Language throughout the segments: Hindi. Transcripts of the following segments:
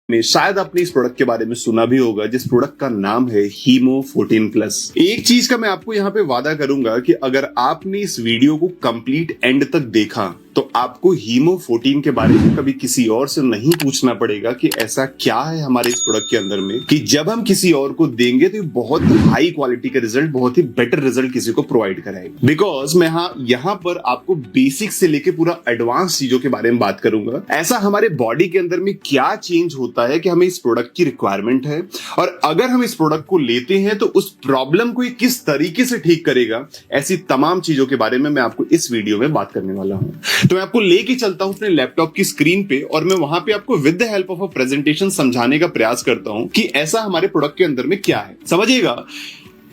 में शायद आपने इस प्रोडक्ट के बारे में सुना भी होगा, जिस प्रोडक्ट का नाम है हीमो 14 प्लस। एक चीज का मैं आपको यहाँ पे वादा करूंगा कि अगर आपने इस वीडियो को कंप्लीट एंड तक देखा तो आपको हीमो 14 के बारे में कभी किसी और से नहीं पूछना पड़ेगा कि ऐसा क्या है हमारे इस प्रोडक्ट के अंदर में कि जब हम किसी और को देंगे तो बहुत हाई क्वालिटी का रिजल्ट, बहुत ही बेटर रिजल्ट किसी को प्रोवाइड कराएगा। बिकॉज मैं यहाँ पर आपको बेसिक से लेके पूरा एडवांस चीजों के बारे में बात करूंगा। ऐसा हमारे बॉडी के अंदर में क्या चेंज होता है कि हमें इस प्रोडक्ट की रिक्वायरमेंट है, और अगर हम इस प्रोडक्ट को लेते हैं तो उस प्रॉब्लम को किस तरीके से ठीक करेगा, ऐसी तमाम चीजों के बारे में मैं आपको इस वीडियो में बात करने वाला हूं। तो मैं आपको लेके चलता हूं अपने लैपटॉप की स्क्रीन पे और मैं वहां पे आपको with the help of a presentation समझाने का प्रयास करता हूं कि ऐसा हमारे प्रोडक्ट के अंदर में क्या है। समझिएगा,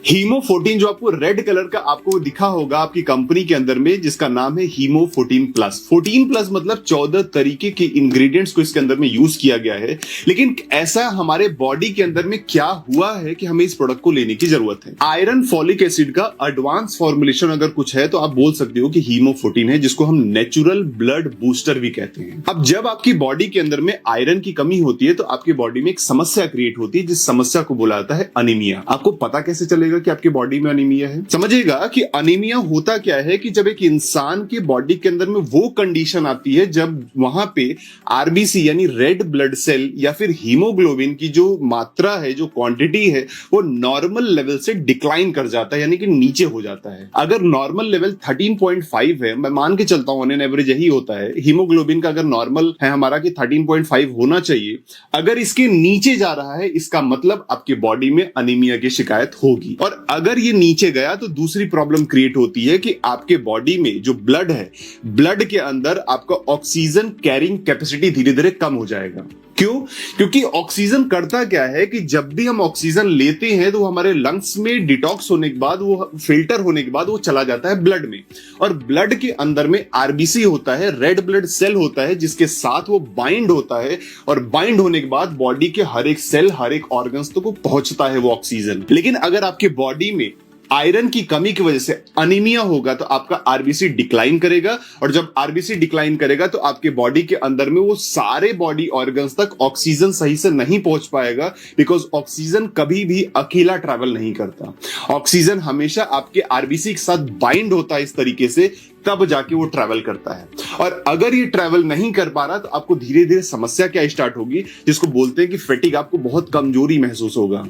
हीमो 14 जो आपको रेड कलर का आपको दिखा होगा आपकी कंपनी के अंदर में, जिसका नाम है हीमो 14 प्लस। 14 प्लस मतलब 14 तरीके के इंग्रेडिएंट्स को इसके अंदर में यूज किया गया है। लेकिन ऐसा हमारे बॉडी के अंदर में क्या हुआ है कि हमें इस प्रोडक्ट को लेने की जरूरत है। आयरन फॉलिक एसिड का एडवांस फॉर्मुलेशन अगर कुछ है तो आप बोल सकते हो कि हीमो 14 है, जिसको हम नेचुरल ब्लड बूस्टर भी कहते हैं। अब जब आपकी बॉडी के अंदर में आयरन की कमी होती है तो आपकी बॉडी में एक समस्या क्रिएट होती है, जिस समस्या को बोला जाता है अनीमिया। आपको पता कैसे चलेगा कि आपकी बॉडी में अनीमिया है? समझिएगा कि अनीमिया होता क्या है कि जब एक इंसान की बॉडी के अंदर में वो कंडीशन आती है जब वहां पे आरबीसी यानी रेड ब्लड सेल या फिर हीमोग्लोबिन की जो मात्रा है, जो क्वांटिटी है, वो नॉर्मल लेवल से डिक्लाइन कर जाता है, यानी कि नीचे हो जाता है। अगर नॉर्मल लेवल 13.5 है, मैं मान के चलता हूं ऑन एन एवरेज यही होता है, हीमोग्लोबिन का अगर नॉर्मल है हमारा कि 13.5 होना चाहिए, अगर इसके नीचे जा रहा है इसका मतलब आपकी बॉडी में अनीमिया की शिकायत होगी। और अगर ये नीचे गया तो दूसरी प्रॉब्लम क्रिएट होती है कि आपके बॉडी में जो ब्लड है, ब्लड के अंदर आपका ऑक्सीजन कैरिंग कैपेसिटी धीरे धीरे कम हो जाएगा। क्यों? क्योंकि ऑक्सीजन करता क्या है कि जब भी हम ऑक्सीजन लेते हैं तो हमारे लंग्स में डिटॉक्स होने के बाद, वो फिल्टर होने के बाद वो चला जाता है ब्लड में, और ब्लड के अंदर में आरबीसी होता है, रेड ब्लड सेल होता है, जिसके साथ वो बाइंड होता है, और बाइंड होने के बाद बॉडी के हर एक सेल, हर एक ऑर्गन्स तक पहुंचता है वो ऑक्सीजन। लेकिन अगर आपके बॉडी में आयरन की कमी की वजह से अनीमिया होगा तो आपका आरबीसी डिक्लाइन करेगा, और जब आरबीसी डिक्लाइन करेगा तो आपके बॉडी के अंदर में वो सारे बॉडी ऑर्गन्स तक ऑक्सीजन सही से नहीं पहुंच पाएगा, बिकॉज ऑक्सीजन कभी भी अकेला ट्रैवल नहीं करता। ऑक्सीजन हमेशा आपके आरबीसी के साथ बाइंड होता है इस तरीके से, तब जाके वो ट्रैवल करता है। और अगर ये ट्रैवल नहीं कर पा रहा तो आपको धीरे धीरे समस्या क्या स्टार्ट होगी, जिसको बोलते हैं कि फैटिग, आपको बहुत कमजोरी महसूस होगा,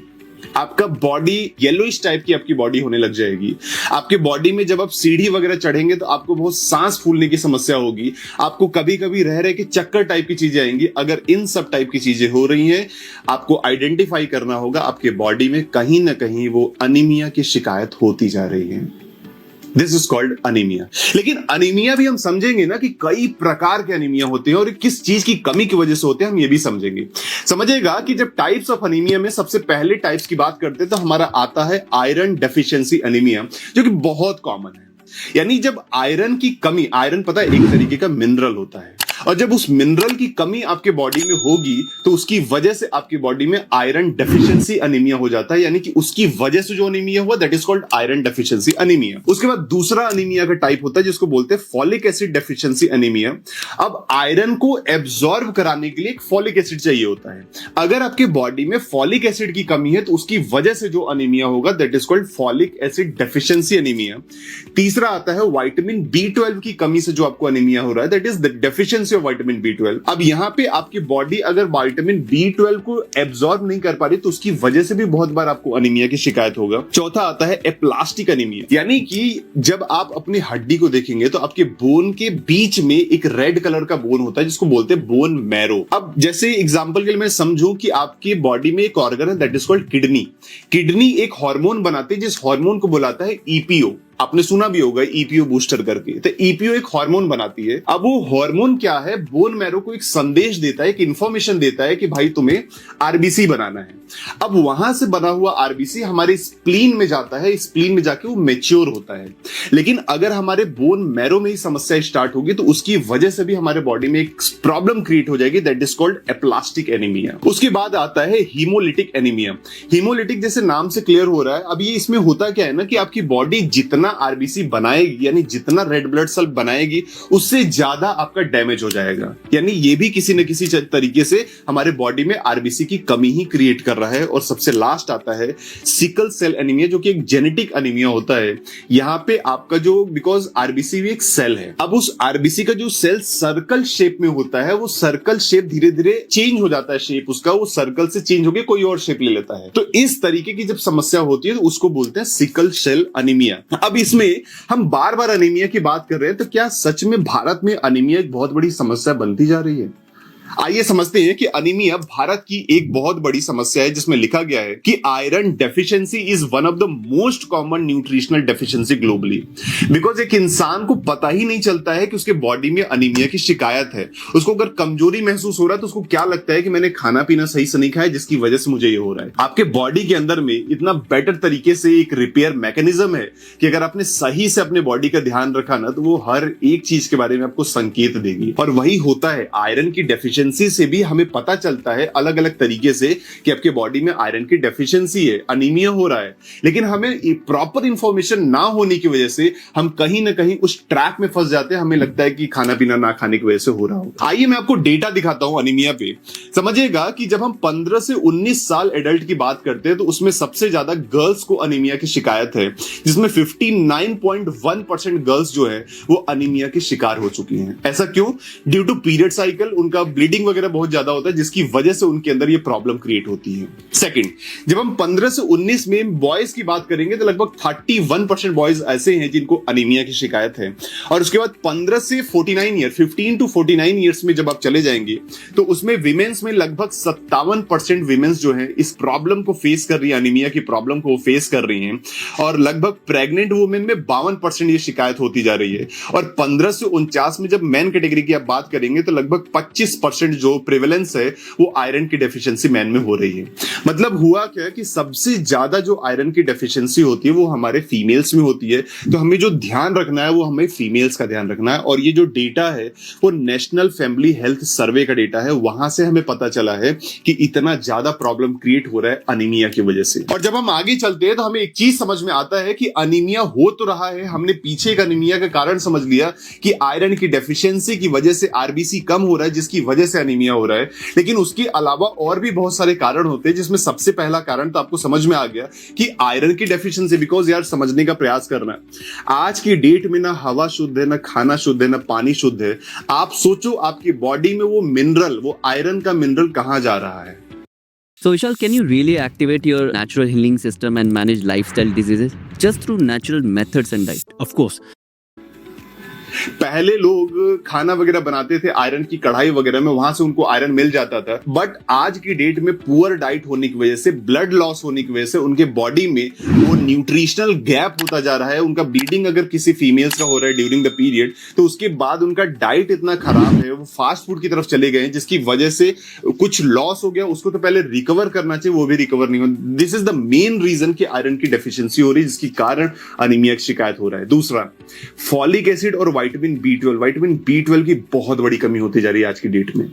आपका बॉडी येलोइश टाइप की आपकी बॉडी होने लग जाएगी। आपके बॉडी में जब आप सीढ़ी वगैरह चढ़ेंगे तो आपको बहुत सांस फूलने की समस्या होगी, आपको कभी कभी रह रहे के चक्कर टाइप की चीजें आएंगी। अगर इन सब टाइप की चीजें हो रही हैं, आपको आइडेंटिफाई करना होगा आपके बॉडी में कहीं ना कहीं वो अनीमिया की शिकायत होती जा रही है। This is called anaemia. लेकिन अनीमिया भी हम समझेंगे ना कि कई प्रकार के अनीमिया होते हैं और किस चीज की कमी की वजह से होते हैं, हम ये भी समझेंगे। समझिएगा कि जब टाइप्स ऑफ अनीमिया में सबसे पहले टाइप्स की बात करते हैं तो हमारा आता है आयरन डेफिशिएंसी अनीमिया, जो कि बहुत कॉमन है। यानी जब आयरन की कमी, आयरन पता है एक तरीके का मिनरल होता है, और जब उस मिनरल की कमी आपके बॉडी में होगी तो उसकी वजह से आपकी बॉडी में आयरन डेफिशिएंसी अनीमिया हो जाता है, यानी कि उसकी वजह से जो अनीमिया हुआ that is called iron deficiency anaemia. उसके बाद दूसरा अनीमिया का टाइप होता है जिसको बोलते हैं फॉलिक एसिड डेफिशिएंसी अनीमिया। अब आयरन को एब्जॉर्ब कराने के लिए एक फॉलिक एसिड चाहिए होता है। अगर आपके बॉडी में फॉलिक एसिड की कमी है तो उसकी वजह से जो अनीमिया होगा that is called folic acid deficiency anaemia. तीसरा आता है विटामिन B12 की कमी से जो आपको अनीमिया हो रहा है that is the deficiency of vitamin B12। अब यहां पे आपकी बॉडी अगर विटामिन B12 को एब्जॉर्ब नहीं कर पा रही तो उसकी वजह से भी बहुत बार आपको अनीमिया की शिकायत होगा। चौथा आता है एप्लास्टिक अनीमिया, यानी कि जब आप अपनी हड्डी को देखेंगे तो आपके बोन के बीच में एक रेड कलर का बोन होता है जिसको बोलते हैं बोन मैरो। अब जैसे एग्जांपल के लिए मैं समझूं कि आपकी बॉडी में एक ऑर्गन है that is called kidney. Kidney एक हार्मोन बनाती है जिस हार्मोन को बुलाता है ईपीओ। आपने सुना भी होगा ईपीओ बूस्टर करके। तो ईपीओ एक हार्मोन बनाती है। अब वो हार्मोन क्या है, बोन मैरो को एक संदेश देता है, एक इंफॉर्मेशन देता है कि भाई तुम्हें आरबीसी बनाना है। अब वहां से बना हुआ आरबीसी हमारे स्प्लीन में जाता है, स्प्लीन में जाके वो मैच्योर होता है। लेकिन अगर हमारे बोन मैरो में ही समस्या स्टार्ट होगी तो उसकी वजह से भी हमारे बॉडी में एक प्रॉब्लम क्रिएट हो जाएगी that is called aplastic anaemia. उसके बाद आता है हीमोलिटिक एनीमिया। हीमोलिटिक जैसे नाम से क्लियर हो रहा है। अब ये इसमें होता क्या है ना कि आपकी बॉडी जितना जितना आरबीसी बनाएगी, यानी जितना रेड ब्लड सेल बनाएगी, उससे ज्यादा आपका डैमेज हो जाएगा। यानी ये भी किसी न किसी तरीके से हमारे बॉडी में आरबीसी की कमी ही क्रिएट कर रहा है। और सबसे लास्ट आता है सिकल सेल एनीमिया, जो कि एक जेनेटिक एनीमिया होता है। यहाँ पे आपका जो, बिकॉज आरबीसी भी एक सेल है, अब उस आरबीसी का जो सेल सर्कल शेप में होता है, वो सर्कल शेप धीरे धीरे चेंज हो जाता है, शेप उसका वो सर्कल से चेंज होकर कोई और शेप ले लेता है। तो इस तरीके की जब समस्या होती है तो उसको बोलते हैं सिकल सेल एनीमिया। अब इसमें हम बार बार एनीमिया की बात कर रहे हैं, तो क्या सच में भारत में एनीमिया एक बहुत बड़ी समस्या बनती जा रही है? आइए समझते हैं कि अनीमिया भारत की एक बहुत बड़ी समस्या है, जिसमें लिखा गया है कि iron deficiency is one of the most common nutritional deficiency globally. Because एक इंसान को पता ही नहीं चलता है कि उसके बॉडी में अनीमिया की शिकायत है। उसको अगर कमजोरी महसूस हो रहा है तो उसको क्या लगता है कि मैंने खाना पीना सही से नहीं खाया, जिसकी वजह से मुझे ये हो रहा है। आपके बॉडी के अंदर में इतना बेटर तरीके से एक रिपेयर मैकेनिज्म है कि अगर आपने सही से अपने बॉडी का ध्यान रखा ना, तो वो हर एक चीज के बारे में आपको संकेत देगी। और वही होता है आयरन की डेफिशिएंसी से भी हमें पता चलता है अलग अलग तरीके से कि आपके बॉडी में आयरन की डेफिशिएंसी है, अनीमिया हो रहा है। लेकिन हमें प्रॉपर इंफॉर्मेशन ना होने की वजह से हम कहीं ना कहीं उस ट्रैप में फंस जाते हैं। हमें लगता है कि खाना पीना ना खाने की वजह से हो रहा हो। आइए मैं आपको डेटा दिखाता हूं अनीमिया पे। समझिएगा कि जब हम 15 से 19 साल एडल्ट की बात करते हैं तो उसमें सबसे ज्यादा गर्ल्स को अनीमिया की शिकायत है, जिसमें 59.1% गर्ल्स जो है वो अनीमिया के शिकार हो चुकी हैं। ऐसा क्यों? ड्यू टू पीरियड साइकिल, उनका ब्लीडिंग वगैरह बहुत ज्यादा होता है, जिसकी वजह से उनके अंदर ये प्रॉब्लम क्रिएट होती है। सेकंड, जब हम 15 से 19 में बॉयज की बात करेंगे तो लगभग 31% बॉयज ऐसे हैं जिनको अनीमिया की शिकायत है। और उसके बाद 15 से 49 ईयर, 15 टू 49 ईयर्स में जब आप चले जाएंगे तो उसमें विमेन्स में लगभग 57% विमेन्स जो है इस प्रॉब्लम को फेस कर रही है, अनीमिया की प्रॉब्लम को फेस कर रही हैं। और लगभग प्रेग्नेंट वुमेन में 52% ये शिकायत होती जा रही है। और 15 से 49 में जब मैन कैटेगरी की आप बात करेंगे तो लगभग 25% जो प्रेवलेंस है वो आयरन की डेफिशिएंसी मैन में हो रही है। मतलब हुआ क्या कि सबसे ज्यादा जो आयरन की डेफिशिएंसी होती है वो हमारे फीमेल्स में होती है। तो हमें जो ध्यान रखना है वो हमें फीमेल्स का ध्यान रखना है। और ये जो डेटा है वो नेशनल फैमिली हेल्थ सर्वे का डेटा है, वहां से हमें पता चला है कि इतना ज्यादा प्रॉब्लम क्रिएट हो रहा है अनीमिया की वजह से। और जब हम आगे चलते हैं तो हमें एक चीज समझ में आता है कि अनीमिया हो तो रहा है, हमने पीछे एक अनीमिया का कारण समझ लिया कि आयरन की डेफिशिएंसी की वजह से आरबीसी कम हो रहा है, जिसकी वजह से अनीमिया हो रहा है। लेकिन उसके अलावा और भी बहुत सारे कारण होते हैं, जिसमें सबसे पहला कारण तो आपको समझ में आ गया कि आयरन की डेफिशिएंसी। बिकॉज यार समझने का प्रयास करना है, आज की डेट में ना हवा शुद्ध है, ना खाना शुद्ध है, ना पानी शुद्ध है। आप सोचो आपकी बॉडी में वो मिनरल, वो आयरन का मिनरल कहां जा रहा है? So Vishal, can you really activate your natural healing system and manage lifestyle diseases just through natural methods and diet? Of course. पहले लोग खाना वगैरह बनाते थे आयरन की कढ़ाई वगैरह में, वहां से उनको आयरन मिल जाता था। बट आज की डेट में पुअर डाइट होने की वजह से, ब्लड लॉस होने की वजह से उनके बॉडी में वो न्यूट्रिशनल गैप होता जा रहा है। उनका ब्लीडिंग अगर किसी फीमेल्स का हो रहा है ड्यूरिंग द पीरियड, तो उसके बाद उनका डाइट इतना खराब है, वो फास्ट फूड की तरफ चले गए, जिसकी वजह से कुछ लॉस हो गया। उसको तो पहले रिकवर करना चाहिए, वो भी रिकवर नहीं हो। This is the main reason कि आयरन की डेफिशिएंसी हो रही है, जिसके कारण अनीमिया की शिकायत हो रहा है। दूसरा, फॉलिक एसिड और विटामिन B12 की बहुत बड़ी कमी होती जा रही है आज की डेट में।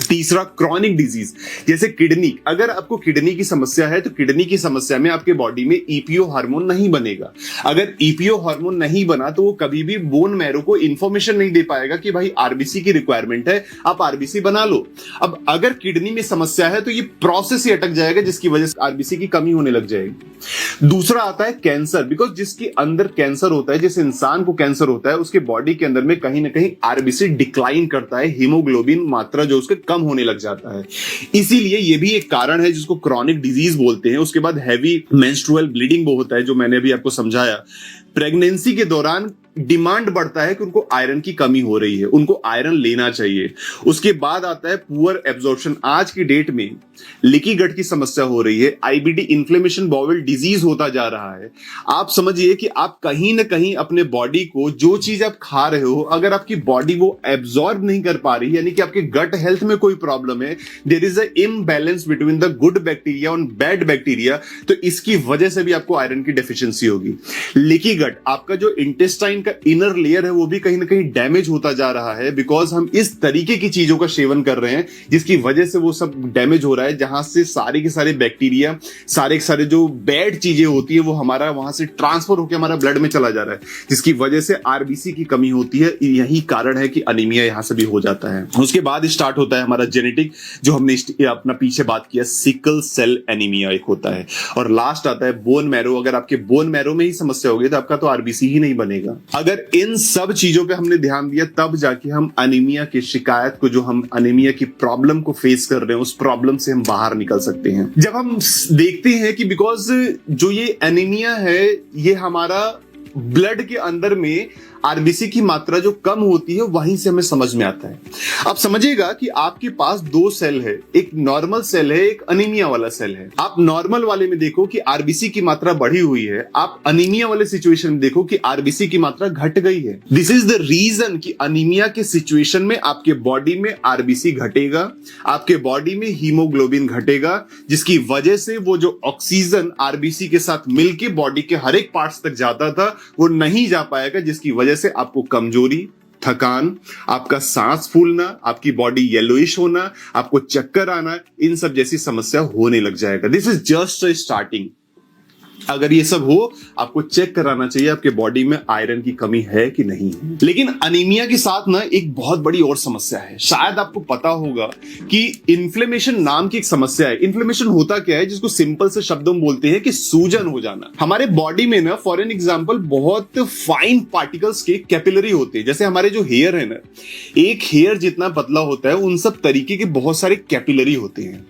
तीसरा, क्रॉनिक डिजीज जैसे किडनी। अगर आपको किडनी की समस्या है तो किडनी की समस्या में आपके बॉडी में ईपीओ हार्मोन नहीं बनेगा। अगर ईपीओ हार्मोन नहीं बना तो वो कभी भी बोन मैरो को इंफॉर्मेशन नहीं दे पाएगा कि भाई आरबीसी की रिक्वायरमेंट है, आप आरबीसी बना लो। अब अगर किडनी में समस्या है तो ये प्रोसेस ही अटक जाएगा, जिसकी वजह से आरबीसी की कमी होने लग जाएगी। दूसरा आता है कैंसर। बिकॉज जिसके अंदर कैंसर होता है, जिस इंसान को कैंसर होता है, उसके बॉडी के अंदर में कहीं ना कहीं आरबीसी डिक्लाइन करता है, हीमोग्लोबिन मात्रा जो उसके कम होने लग जाता है। इसीलिए ये भी एक कारण है जिसको क्रॉनिक डिजीज बोलते हैं। उसके बाद हैवी मेंस्ट्रुअल ब्लीडिंग वो होता है, जो मैंने अभी आपको समझाया। प्रेगनेंसी के दौरान डिमांड बढ़ता है कि उनको आयरन की कमी हो रही है, उनको आयरन लेना चाहिए। उसके बाद आता है पुअर एब्जॉर्प्शन। आज की डेट में लीकी गट की समस्या हो रही है, आईबीडी इन्फ्लेमेशन बाउल डिजीज होता जा रहा है। आप समझिए कि आप कहीं ना कहीं अपने बॉडी को, जो चीज आप खा रहे हो, अगर आपकी बॉडी वो एब्जॉर्ब नहीं कर पा रही, यानी कि आपके गट हेल्थ में कोई प्रॉब्लम है, there is a imbalance between the good bacteria और बैड बैक्टीरिया, तो इसकी वजह से भी आपको आयरन की डेफिशिएंसी होगी। लीकी गट, आपका जो इंटेस्टाइन का इनर लेयर है वो भी कहीं ना कहीं डैमेज होता जा रहा है, बिकॉज हम इस तरीके की चीजों का सेवन कर रहे हैं जिसकी वजह से वो सब डैमेज हो रहा है, जहां से सारे के सारे बैक्टीरिया, सारे के सारे जो बैड चीजें होती है वो हमारा वहां से ट्रांसफर होकर हमारा ब्लड में चला जा रहा है, जिसकी वजह से आरबीसी की कमी होती है। यही कारण है कि अनीमिया यहां से भी हो जाता है। उसके बाद स्टार्ट होता है हमारा जेनेटिक, जो हमने अपना पीछे बात किया, सिकल सेल एनीमिया एक होता है, और लास्ट आता है बोन मैरो। अगर आपके बोन मैरो में ही समस्या होगी तो आपका तो आरबीसी ही नहीं बनेगा। अगर इन सब चीजों पे हमने ध्यान दिया तब जाके हम अनीमिया की शिकायत को, जो हम अनीमिया की प्रॉब्लम को फेस कर रहे हैं, उस प्रॉब्लम से हम बाहर निकल सकते हैं। जब हम देखते हैं कि बिकॉज जो ये एनीमिया है ये हमारा ब्लड के अंदर में आरबीसी की मात्रा जो कम होती है वहीं से हमें समझ में आता है। आप समझिएगा कि आपके पास दो सेल है, एक नॉर्मल सेल है, एक अनीमिया वाला सेल है। आप नॉर्मल वाले में देखो कि आरबीसी की मात्रा बढ़ी हुई है, आप अनीमिया वाले सिचुएशन में देखो कि आरबीसी की मात्रा घट गई है। दिस इज द रीजन कि अनीमिया के सिचुएशन में आपके बॉडी में आरबीसी घटेगा, आपके बॉडी में हीमोग्लोबिन घटेगा, जिसकी वजह से वो जो ऑक्सीजन आरबीसी के साथ मिलके बॉडी के हर एक पार्ट्स तक जाता था वो नहीं जा पाएगा, जिसकी वजह से आपको कमजोरी, थकान, आपका सांस फूलना, आपकी बॉडी येलोइश होना, आपको चक्कर आना, इन सब जैसी समस्या होने लग जाएगा। This is just a starting. अगर ये सब हो आपको चेक कराना चाहिए आपके बॉडी में आयरन की कमी है कि नहीं है। लेकिन अनीमिया के साथ ना एक बहुत बड़ी और समस्या है, शायद आपको पता होगा कि इन्फ्लेमेशन नाम की एक समस्या है। इन्फ्लेमेशन होता क्या है, जिसको सिंपल से शब्दों में बोलते हैं कि सूजन हो जाना। हमारे बॉडी में ना फॉर एन एग्जांपल बहुत फाइन पार्टिकल्स के कैपिलरी होते हैं। जैसे हमारे जो हेयर है ना, एक हेयर जितना पतला होता है उन सब तरीके के बहुत सारे कैपिलरी होते हैं।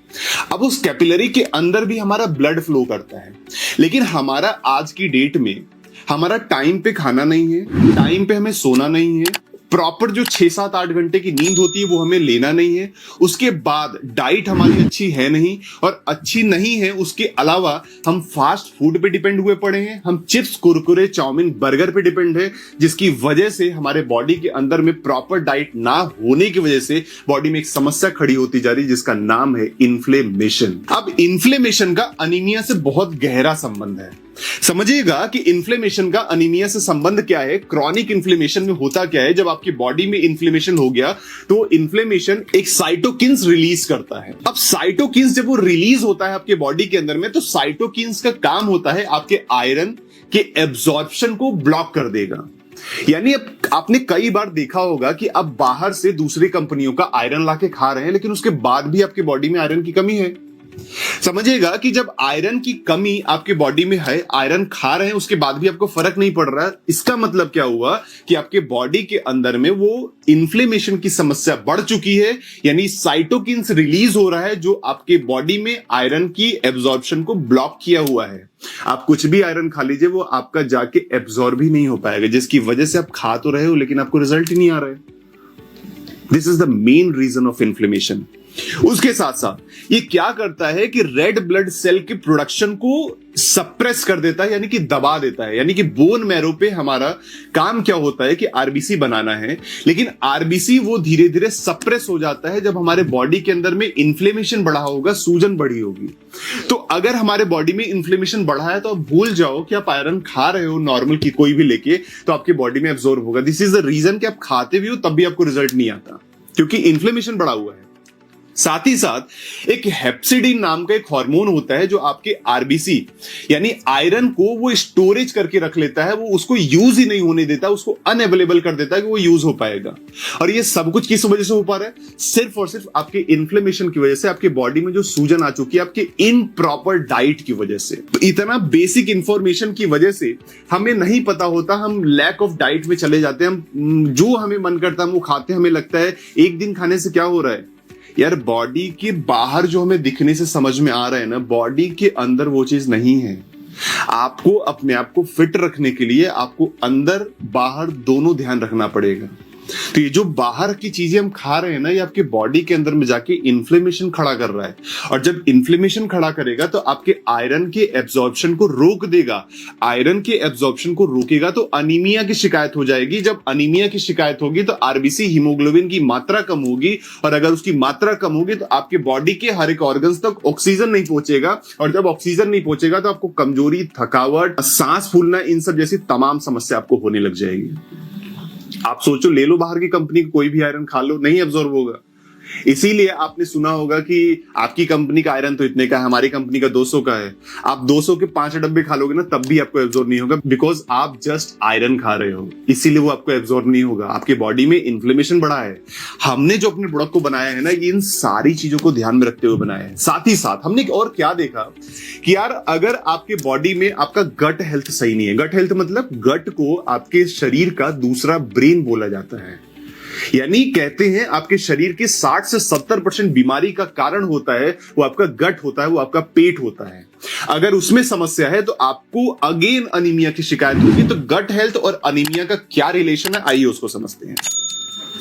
अब उस कैपिलरी के अंदर भी हमारा ब्लड फ्लो करता है, लेकिन हमारा आज की डेट में हमारा टाइम पे खाना नहीं है, टाइम पे हमें सोना नहीं है, प्रॉपर जो 6-7-8 घंटे की नींद होती है वो हमें लेना नहीं है, उसके बाद डाइट हमारी अच्छी है नहीं, और अच्छी नहीं है उसके अलावा हम फास्ट फूड पे डिपेंड हुए पड़े हैं, हम चिप्स, कुरकुरे, चाउमीन, बर्गर पे डिपेंड है, जिसकी वजह से हमारे बॉडी के अंदर में प्रॉपर डाइट ना होने की वजह से बॉडी में एक समस्या खड़ी होती जा रही है जिसका नाम है इन्फ्लेमेशन। अब इन्फ्लेमेशन का अनीमिया से बहुत गहरा संबंध है। समझिएगा कि इन्फ्लेमेशन का अनीमिया से संबंध क्या है। क्रॉनिक इन्फ्लेमेशन में होता क्या है, जब आपकी बॉडी में इन्फ्लेमेशन हो गया तो इन्फ्लेमेशन एक साइटोकिन्स रिलीज करता है। अब साइटोकिन्स जब वो रिलीज होता है आपके बॉडी के अंदर में, तो साइटोकिन्स का काम होता है आपके आयरन के एब्जॉर्प्शन को ब्लॉक कर देगा। यानी अब आपने कई बार देखा होगा कि आप बाहर से दूसरी कंपनियों का आयरन लाके खा रहे हैं, लेकिन उसके बाद भी आपकी बॉडी में आयरन की कमी है। समझिएगा कि जब आयरन की कमी आपके बॉडी में है, आयरन खा रहे हैं, उसके बाद भी आपको फर्क नहीं पड़ रहा है, इसका मतलब क्या हुआ कि आपके बॉडी के अंदर में वो इन्फ्लेमेशन की समस्या बढ़ चुकी है। यानी साइटोकिन्स रिलीज हो रहा है जो आपके बॉडी में आयरन की एब्जॉर्प्शन को ब्लॉक किया हुआ है। आप कुछ भी आयरन खा लीजिए, वो आपका जाके एब्जॉर्ब ही नहीं हो पाएगा, जिसकी वजह से आप खा तो रहे हो लेकिन आपको रिजल्ट ही नहीं आ रहा है। This is the main reason of inflammation. उसके साथ साथ ये क्या करता है कि रेड ब्लड सेल के प्रोडक्शन को सप्रेस कर देता है, यानी कि दबा देता है। यानी कि बोन मैरो पे हमारा काम क्या होता है कि आरबीसी बनाना है, लेकिन आरबीसी वो धीरे धीरे सप्रेस हो जाता है जब हमारे बॉडी के अंदर में इन्फ्लेमेशन बढ़ा होगा, सूजन बढ़ी होगी। तो अगर हमारे बॉडी में इन्फ्लेमेशन बढ़ा है तो आप भूल जाओ कि आप आयरन खा रहे हो नॉर्मल की कोई भी लेके, तो आपकी बॉडी में एब्जॉर्ब होगा। दिस इज द रीजन कि आप खाते भी हो तब भी आपको रिजल्ट नहीं आता, क्योंकि इन्फ्लेमेशन बढ़ा हुआ है। साथ ही साथ एक हेप्सिडिन नाम का एक हार्मोन होता है जो आपके आरबीसी यानी आयरन को वो स्टोरेज करके रख लेता है, वो उसको यूज ही नहीं होने देता, उसको अनअवेलेबल कर देता है कि वो यूज हो पाएगा। और ये सब कुछ किस वजह से हो पा रहा है? सिर्फ और सिर्फ आपके इन्फ्लेमेशन की वजह से, आपके बॉडी में जो सूजन आ चुकी है आपके इनप्रॉपर डाइट की वजह से। तो इतना बेसिक इंफॉर्मेशन की वजह से हमें नहीं पता होता, हम लैक ऑफ डाइट में चले जाते हैं, हम जो हमें मन करता है हम वो खाते हैं। हमें लगता है एक दिन खाने से क्या हो रहा है यार, बॉडी के बाहर जो हमें दिखने से समझ में आ रहा है ना, बॉडी के अंदर वो चीज नहीं है। आपको अपने आप को फिट रखने के लिए आपको अंदर बाहर दोनों ध्यान रखना पड़ेगा। तो ये जो बाहर की चीजें हम खा रहे हैं ना, ये आपके बॉडी के अंदर में जाके इन्फ्लेमेशन खड़ा कर रहा है, और जब इन्फ्लेमेशन खड़ा करेगा तो आपके आयरन के एब्जॉर्प्शन को रोक देगा। आयरन के एब्जॉर्प्शन को रोकेगा तो अनीमिया की शिकायत हो जाएगी। जब अनीमिया की शिकायत होगी तो आरबीसी हीमोग्लोबिन की मात्रा कम होगी, और अगर उसकी मात्रा कम होगी तो आपके बॉडी के हर एक ऑर्गन्स तक ऑक्सीजन नहीं पहुंचेगा, और जब ऑक्सीजन नहीं पहुंचेगा तो आपको कमजोरी, थकावट, सांस फूलना, इन सब जैसी तमाम समस्या आपको होने लग जाएगी। आप सोचो, ले लो बाहर की कंपनी का कोई भी आयरन खा लो, नहीं एब्जॉर्ब होगा। इसीलिए आपने सुना होगा कि आपकी कंपनी का आयरन तो इतने का है, हमारी कंपनी का 200 का है। आप 200 के 5 डब्बे खा लोगे ना, तब भी आपको एब्जॉर्ब नहीं होगा, बिकॉज आप जस्ट आयरन खा रहे हो, इसीलिए वो आपको एब्जॉर्ब नहीं होगा। आपके बॉडी में इन्फ्लेमेशन बढ़ा है। हमने जो अपने प्रोडक्ट को बनाया है ना, ये इन सारी चीजों को ध्यान में रखते हुए बनाया है। साथ ही साथ हमने और क्या देखा कि यार, अगर आपके बॉडी में आपका गट हेल्थ सही नहीं है, गट हेल्थ मतलब गट को आपके शरीर का दूसरा ब्रेन बोला जाता है। यानी कहते हैं आपके शरीर के 60 से 70% बीमारी का कारण होता है वो आपका गट होता है, वो आपका पेट होता है। अगर उसमें समस्या है तो आपको अगेन अनीमिया की शिकायत होगी। तो गट हेल्थ और अनीमिया का क्या रिलेशन है, आइए उसको समझते हैं।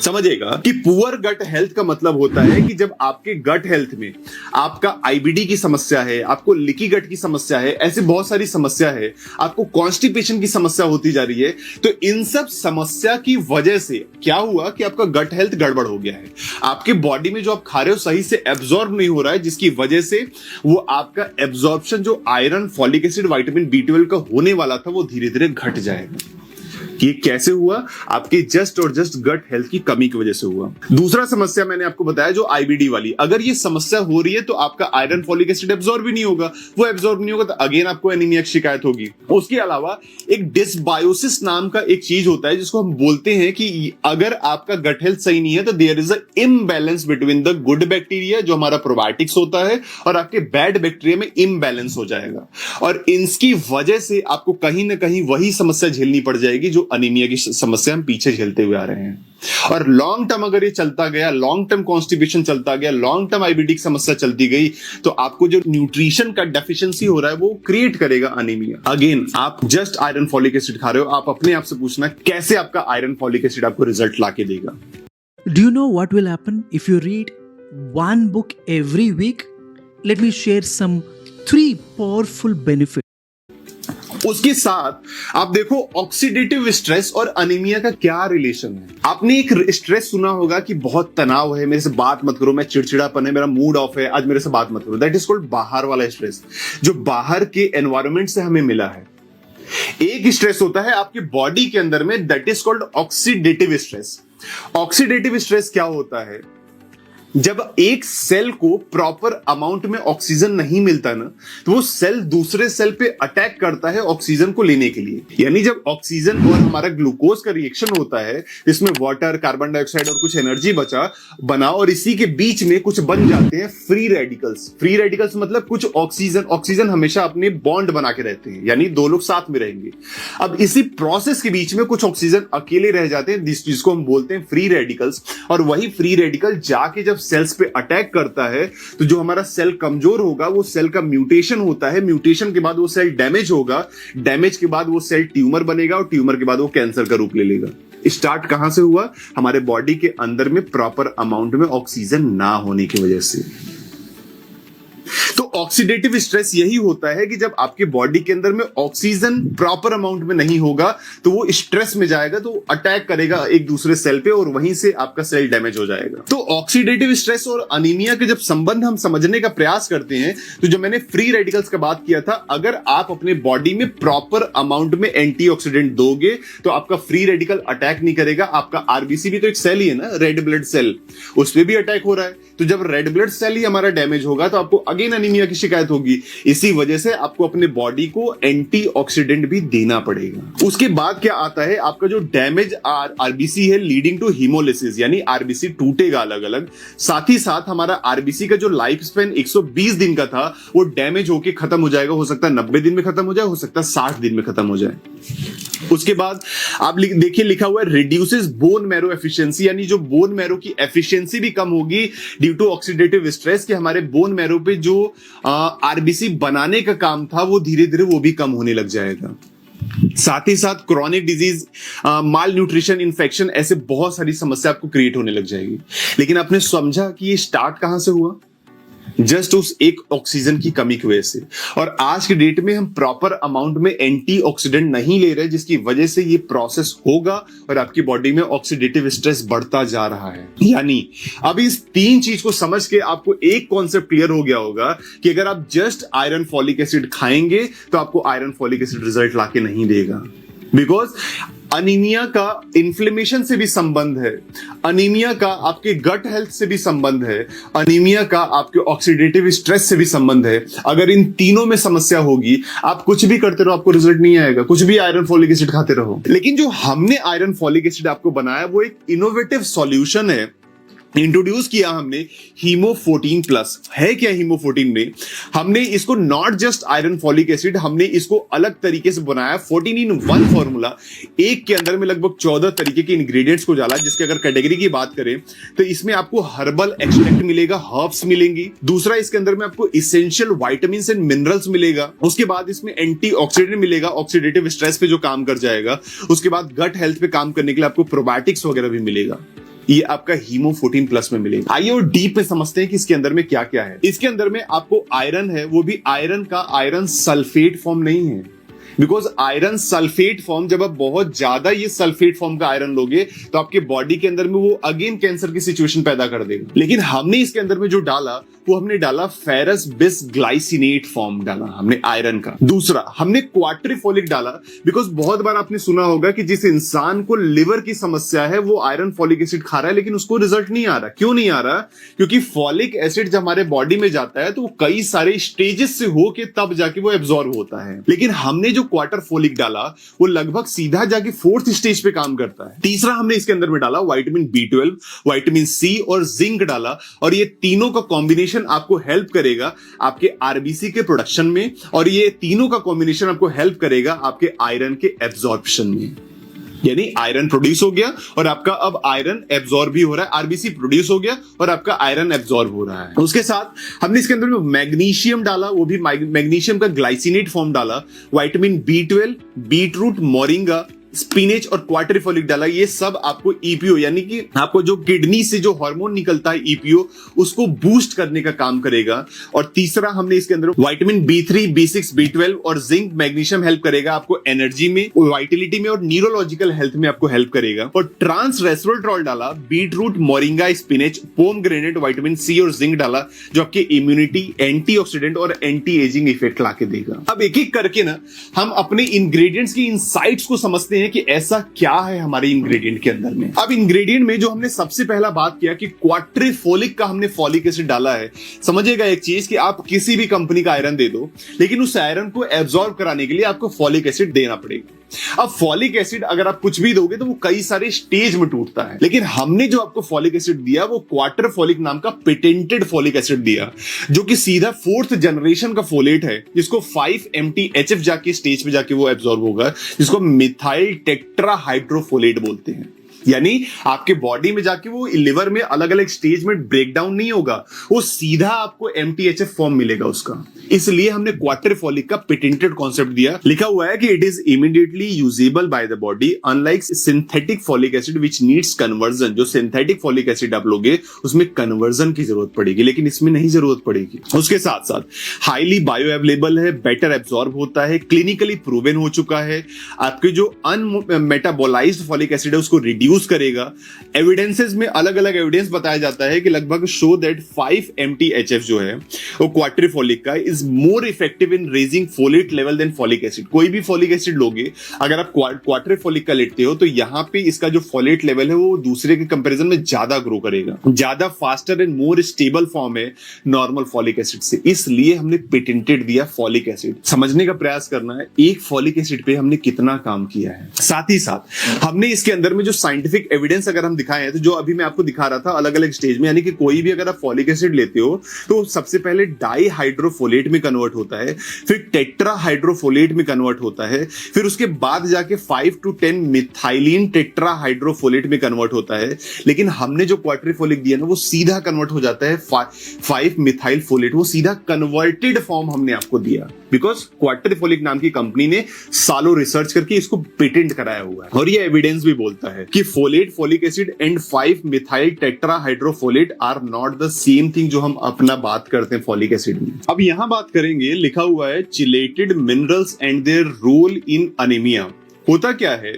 समझिएगा कि पुअर गट हेल्थ का मतलब होता है कि जब आपके गट हेल्थ में आपका आईबीडी की समस्या है, आपको लीकी गट की समस्या है, ऐसे बहुत सारी समस्या है, आपको कॉन्स्टिपेशन की समस्या होती जा रही है, तो इन सब समस्या की वजह से क्या हुआ कि आपका गट हेल्थ गड़बड़ हो गया है। आपके बॉडी में जो आप खा रहे हो सही से एब्जॉर्ब नहीं हो रहा है, जिसकी वजह से वो आपका एब्जॉर्प्शन जो iron, folic acid, vitamin B12 का होने वाला था, वो धीरे धीरे घट जाएगा। ये कैसे हुआ? आपके जस्ट और जस्ट गट हेल्थ की कमी की वजह से हुआ। दूसरा समस्या मैंने आपको बताया जो आईबीडी वाली, अगर ये समस्या हो रही है तो आपका आयरन, फॉलिक एसिड एब्जॉर्ब भी नहीं होगा। वो एब्जॉर्ब नहीं होगा तो अगेन आपको एनीमिया की शिकायत होगी। उसके अलावा एक डिसबायोसिस नाम का एक चीज होता है जिसको हम बोलते हैं कि अगर आपका गट हेल्थ सही नहीं है तो there is a imbalance between the good bacteria जो हमारा प्रोबायोटिक्स होता है और आपके बैड बैक्टीरिया में इम्बैलेंस हो जाएगा, और इसकी वजह से आपको कहीं ना कहीं वही समस्या झेलनी पड़ जाएगी जो अनीमिया की समस्या हम पीछे झेलते हुए आ रहे हैं। और लॉन्ग टर्म अगर ये चलता गया, लॉन्ग टर्म कॉन्स्टिपेशन चलता गया, लॉन्ग टर्म आईबीडी की समस्या चलती गई, तो आपको जो न्यूट्रिशन का डेफिशिएंसी हो रहा है वो क्रिएट करेगा अनीमिया। अगेन, आप जस्ट आयरन, फॉलिक एसिड खा रहे हो, आप अपने आप से पूछना कैसे आपका आयरन, फॉलिक एसिड आपको रिजल्ट लाके देगा। Do you know what will happen if you read one book every week? Let me share some 3 powerful benefits. उसके साथ आप देखो ऑक्सीडेटिव स्ट्रेस और अनीमिया का क्या रिलेशन है। आपने एक स्ट्रेस सुना होगा कि बहुत तनाव है, मेरे से बात मत करो, मैं चिड़चिड़ापन है, मेरा मूड ऑफ है, आज मेरे से बात मत करो। दैट इज कॉल्ड बाहर वाला स्ट्रेस, जो बाहर के एनवायरनमेंट से हमें मिला है। एक स्ट्रेस होता है आपकी बॉडी के अंदर में, that is called oxidative stress. Oxidative stress क्या होता है? जब एक सेल को प्रॉपर अमाउंट में ऑक्सीजन नहीं मिलता ना, तो वो सेल दूसरे सेल पे अटैक करता है ऑक्सीजन को लेने के लिए। यानी जब ऑक्सीजन और हमारा ग्लूकोज का रिएक्शन होता है, इसमें वाटर, कार्बन डाइऑक्साइड और कुछ एनर्जी बना, और इसी के बीच में कुछ बन जाते हैं फ्री रेडिकल्स। फ्री रेडिकल्स मतलब कुछ ऑक्सीजन हमेशा अपने बॉन्ड बना के रहते हैं, यानी 2 लोग साथ में रहेंगे। अब इसी प्रोसेस के बीच में कुछ ऑक्सीजन अकेले रह जाते हैं, जिसको हम बोलते हैं फ्री रेडिकल्स। और वही फ्री रेडिकल जाके जब सेल्स पे अटैक करता है तो जो हमारा सेल कमजोर होगा, वो सेल का म्यूटेशन होता है, म्यूटेशन के बाद वो सेल डैमेज होगा, डैमेज के बाद वो सेल ट्यूमर बनेगा, और ट्यूमर के बाद वो कैंसर का रूप ले लेगा। स्टार्ट कहां से हुआ? हमारे बॉडी के अंदर में प्रॉपर अमाउंट में ऑक्सीजन ना होने की वजह से। तो ऑक्सीडेटिव स्ट्रेस यही होता है कि जब आपके बॉडी के अंदर में ऑक्सीजन प्रॉपर अमाउंट में नहीं होगा तो वो स्ट्रेस में जाएगा, तो अटैक करेगा एक दूसरे सेल पे, और वहीं से आपका सेल डैमेज हो जाएगा। तो ऑक्सीडेटिव स्ट्रेस और अनीमिया के जब संबंध हम समझने का प्रयास करते हैं, तो जो मैंने फ्री रेडिकल्स का बात किया था, अगर आप अपने बॉडी में प्रॉपर अमाउंट में एंटीऑक्सीडेंट दोगे तो आपका फ्री रेडिकल अटैक नहीं करेगा। आपका आरबीसी भी तो एक सेल ही है ना, रेड ब्लड सेल, उस पर भी अटैक हो रहा है। तो जब रेड ब्लड सेल ही हमारा डैमेज होगा तो आपको अगेन अनीमिया की शिकायत होगी। इसी वजह से आपको अपने बॉडी को एंटीऑक्सीडेंट भी देना पड़ेगा। उसके बाद क्या आता है, आपका जो डैमेज आरबीसी है लीडिंग टू हीमोलिसिस, यानी आरबीसी टूटेगा अलग अलग। साथ ही साथ हमारा आरबीसी का जो लाइफ स्पेन 120 दिन का था, वो डैमेज होके खत्म हो जाएगा। हो सकता है 90 दिन में खत्म हो जाए, हो सकता है 60 दिन में खत्म हो जाए। उसके बाद आप देखिए लिखा हुआ है रिड्यूसेस बोन मैरो एफिशिएंसी, यानी जो बोन मैरो की एफिशिएंसी भी कम होगी ड्यू टू ऑक्सीडेटिव स्ट्रेस, कि हमारे बोन मैरो पे जो आरबीसी बनाने का काम था वो धीरे धीरे वो भी कम होने लग जाएगा। साथ ही साथ क्रॉनिक डिजीज, माल न्यूट्रिशन, इन्फेक्शन, ऐसे बहुत सारी समस्या आपको क्रिएट होने लग जाएगी। लेकिन आपने समझा कि ये स्टार्ट कहां से हुआ? जस्ट उस एक ऑक्सीजन की कमी की वजह से। और आज के डेट में हम प्रॉपर अमाउंट में एंटीऑक्सीडेंट नहीं ले रहे, जिसकी वजह से ये प्रोसेस होगा और आपकी बॉडी में ऑक्सीडेटिव स्ट्रेस बढ़ता जा रहा है। यानी अब इस तीन चीज को समझ के आपको एक कॉन्सेप्ट क्लियर हो गया होगा कि अगर आप जस्ट आयरन फॉलिक एसिड खाएंगे तो आपको आयरन फॉलिक एसिड रिजल्ट लाके नहीं देगा। बिकॉज अनीमिया का इन्फ्लेमेशन से भी संबंध है, अनीमिया का आपके गट हेल्थ से भी संबंध है, अनीमिया का आपके ऑक्सीडेटिव स्ट्रेस से भी संबंध है। अगर इन तीनों में समस्या होगी, आप कुछ भी करते रहो आपको रिजल्ट नहीं आएगा, कुछ भी आयरन फॉलिक एसिड खाते रहो। लेकिन जो हमने आयरन फॉलिक एसिड आपको बनाया वो एक इनोवेटिव सॉल्यूशन है, इंट्रोड्यूस किया हमने हीमो 14 प्लस। है क्या हीमो 14 में? हमने इसको not just iron folic acid, हमने इसको अलग तरीके से बनाया। 14 in 1 फॉर्मूला, एक के अंदर में लगभग 14 तरीके के इंग्रेडिएंट्स को डाला। जिसके अगर कैटेगरी की बात करें तो इसमें आपको हर्बल एक्सट्रैक्ट मिलेगा, हर्ब्स मिलेंगी। दूसरा, इसके अंदर में आपको इसेंशियल विटामिन एंड मिनरल्स मिलेगा। उसके बाद इसमें एंटीऑक्सीडेंट मिलेगा, ऑक्सीडेटिव स्ट्रेस पे जो काम कर जाएगा। उसके बाद गट हेल्थ पे काम करने के लिए आपको प्रोबायोटिक्स वगैरह भी मिलेगा। ये आपका हीमो 14 प्लस में मिलेगा। आइए और डीप में समझते हैं कि इसके अंदर में क्या क्या है। इसके अंदर में आपको आयरन है, वो भी आयरन का आयरन सल्फेट फॉर्म नहीं है। बिकॉज आयरन सल्फेट फॉर्म, जब आप बहुत ज्यादा ये सल्फेट फॉर्म का आयरन लोगे तो आपके बॉडी के अंदर में वो अगेन कैंसर की सिचुएशन पैदा कर देगा। लेकिन हमने इसके अंदर में जो डाला वो हमने डाला फेरस बिस ग्लाइसिनेट फॉर्म डाला हमने आयरन का। दूसरा, हमने क्वाट्रिफोलिक डाला। बिकॉज बहुत बार आपने सुना होगा कि जिस इंसान को लिवर की समस्या है वो आयरन फॉलिक एसिड खा रहा है लेकिन उसको रिजल्ट नहीं आ रहा। क्यों नहीं आ रहा? क्योंकि फॉलिक एसिड जब हमारे बॉडी में जाता है तो वो कई सारे स्टेजेस से होके तब जाके वो एब्जॉर्ब होता है। लेकिन हमने जो क्वार्टर फोलिक डाला वो लगभग सीधा जाके 4th स्टेज पे काम करता है। तीसरा, हमने इसके अंदर में डाला विटामिन B12, विटामिन C और जिंक डाला। और ये तीनों का कॉम्बिनेशन आपको हेल्प करेगा आपके आरबीसी के प्रोडक्शन में, और ये तीनों का कॉम्बिनेशन आपको हेल्प करेगा आपके आयरन के एब्जॉर्प्शन में। यानी आयरन प्रोड्यूस हो गया और आपका अब आयरन एब्जॉर्ब भी हो रहा है। आरबीसी प्रोड्यूस हो गया और आपका आयरन एब्जॉर्ब हो रहा है। उसके साथ हमने इसके अंदर में मैग्नीशियम डाला, वो भी मैग्नीशियम का ग्लाइसिनेट फॉर्म डाला। Vitamin B12, beetroot, moringa, spinach और क्वाट्रिफोलिक डाला। ये सब आपको ईपीओ यानी कि आपको जो किडनी से जो हार्मोन निकलता है ईपीओ, उसको बूस्ट करने का काम करेगा। और तीसरा, हमने इसके अंदर विटामिन B3, B6, B12 और जिंक, मैग्नीशियम हेल्प करेगा आपको एनर्जी में, वाइटलिटी में और न्यूरोलॉजिकल हेल्थ में आपको हेल्प करेगा। और ट्रांस रेस्वरेट्रॉल डाला, beetroot, moringa, spinach, pomegranate, vitamin C और जिंक डाला, जो आपकी इम्यूनिटी, एंटीऑक्सीडेंट और एंटी एजिंग इफेक्ट लाके देगा। अब एक एक करके ना हम अपने इंग्रेडिएंट्स की इनसाइट्स को समझते हैं कि ऐसा क्या है हमारे इंग्रेडिएंट के अंदर में। अब इंग्रेडिएंट में जो हमने सबसे पहला बात किया कि क्वाट्रिफोलिक का हमने फॉलिक एसिड डाला है। समझिएगा एक चीज कि आप किसी भी कंपनी का आयरन दे दो, लेकिन उस आयरन को एब्जॉर्ब कराने के लिए आपको फॉलिक एसिड देना पड़ेगा। अब फॉलिक एसिड अगर आप कुछ भी दोगे तो वो कई सारे स्टेज में टूटता है, लेकिन हमने जो आपको फॉलिक एसिड दिया वो क्वाट्रिफोलिक नाम का पेटेंटेड फॉलिक एसिड दिया, जो कि सीधा 4th जनरेशन का फोलेट है, जिसको 5-MTHF जाके स्टेज पे जाके वो एब्जॉर्ब होगा, जिसको मिथाइल टेट्राहाइड्रोफोलेट बोलते हैं। यानी आपके बॉडी में जाके वो लिवर में अलग अलग स्टेज में ब्रेक डाउन नहीं होगा, वो सीधा आपको MTHF फॉर्म मिलेगा उसका। इसलिए हमने क्वाट्रिफोलिक का पेटेंटेड कॉन्सेप्ट दिया। लिखा हुआ है कि it is immediately usable by the body unlike synthetic folic acid which needs conversion. जो सिंथेटिक फॉलिक एसिड आप लोगे उसमें कन्वर्जन की जरूरत पड़ेगी, लेकिन इसमें नहीं जरूरत पड़ेगी। उसके साथ साथ हाईली बायो अवेलेबल है, बेटर एब्जॉर्ब होता है, क्लिनिकली प्रूवन हो चुका है। आपके जो अनमेटाबोलाइज्ड फॉलिक एसिड है उसको रिड्यूस करेगा। एविडेंसेस में अलग अलग एविडेंस बताया जाता है कि लगभग शो दैट 5-MTHF जो है वो क्वाट्रिफोलिक का is more effective in raising folate level than folic acid. कोई भी फॉलिक एसिड लोगे, अगर आप क्वाट्रिफोलिक का लेते हो तो यहां पे इसका जो फॉलेट लेवल है वो दूसरे के कंपैरिजन में ज्यादा ग्रो करेगा, ज्यादा faster and more stable form है नॉर्मल फॉलिक एसिड से। इसलिए हमने पेटेंटेड दिया फॉलिक एसिड। समझने का प्रयास करना है एक फॉलिक एसिड पे हमने कितना काम किया है। साथ ही साथ हमने इसके अंदर में जो साइंटिफिक एविडेंस अगर हम दिखाए हैं तो जो अभी मैं आपको दिखा रहा था अलग अलग स्टेज में, यानी कि कोई भी अगर आप फॉलिक एसिड लेते हो तो सबसे पहले डाईहाइड्रोफोलेट में कन्वर्ट होता है, फिर टेट्राहाइड्रोफोलेट में कन्वर्ट होता है, फिर उसके बाद जाके 5 to 10 मिथाइलिन टेट्राहाइड्रोफोलेट में कन्वर्ट होता है। लेकिन हमने जो क्वाट्रिफोलिक दिया ना वो सीधा कन्वर्ट हो जाता है 5 मिथाइल फोलेट, वो सीधा कन्वर्टेड फॉर्म हमने आपको दिया। बिकॉज क्वार्टरफोलिक नाम की कंपनी ने सालों रिसर्च करके इसको पेटेंट कराया हुआ है। और ये एविडेंस भी बोलता है कि folate, folic acid and 5 methyl tetrahydrofolate are not the same thing जो हम अपना बात करते हैं फॉलिक एसिड में। अब यहां बात करेंगे, लिखा हुआ है chelated minerals and their role in anaemia. होता क्या है